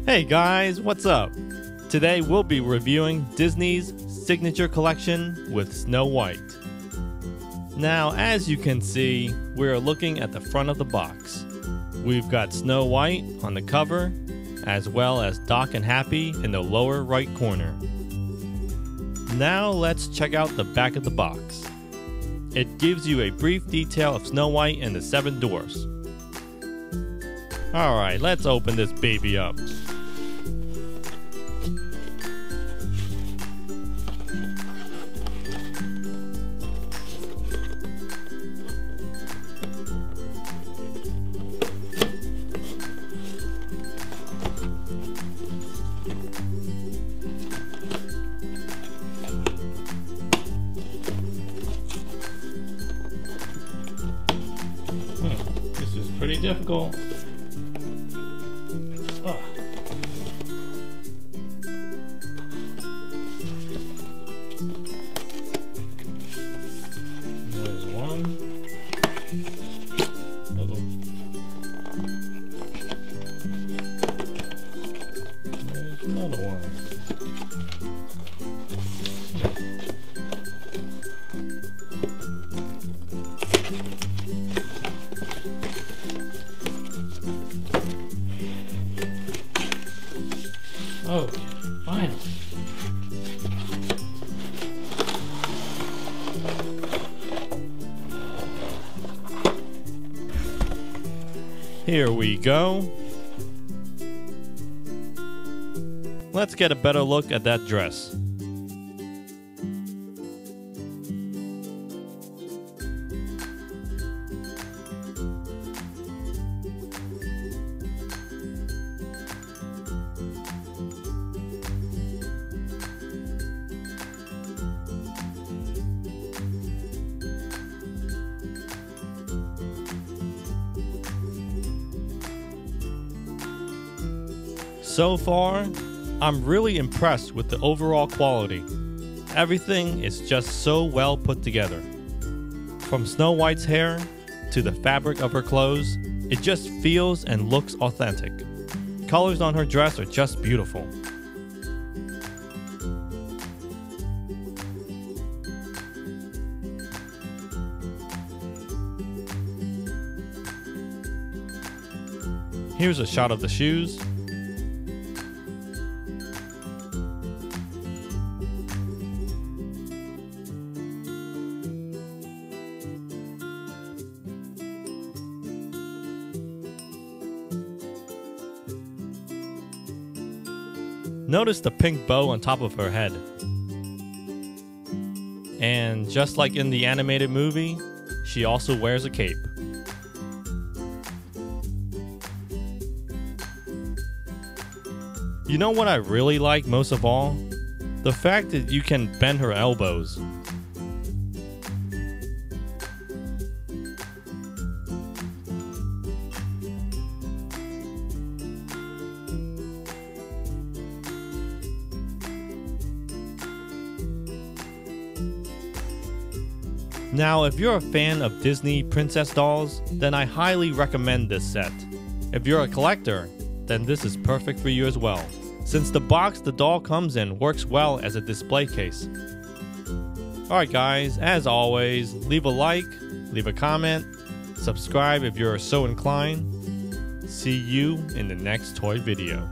Hey guys, what's up? Today we'll be reviewing Disney's signature collection with Snow White. Now, as you can see, we're looking at the front of the box. We've got Snow White on the cover, as well as Doc and Happy in the lower right corner. Now let's check out the back of the box. It gives you a brief detail of Snow White and the 7 dwarfs. Alright, let's open this baby up. This is pretty difficult. There's one. There's another one. Oh, finally. Here we go. Let's get a better look at that dress. So far, I'm really impressed with the overall quality. Everything is just so well put together. From Snow White's hair to the fabric of her clothes, it just feels and looks authentic. Colors on her dress are just beautiful. Here's a shot of the shoes. Notice the pink bow on top of her head. And just like in the animated movie, she also wears a cape. You know what I really like most of all? The fact that you can bend her elbows. Now, if you're a fan of Disney princess dolls, then I highly recommend this set. If you're a collector, then this is perfect for you as well, since the box the doll comes in works well as a display case. Alright guys, as always, leave a like, leave a comment, subscribe if you're so inclined. See you in the next toy video.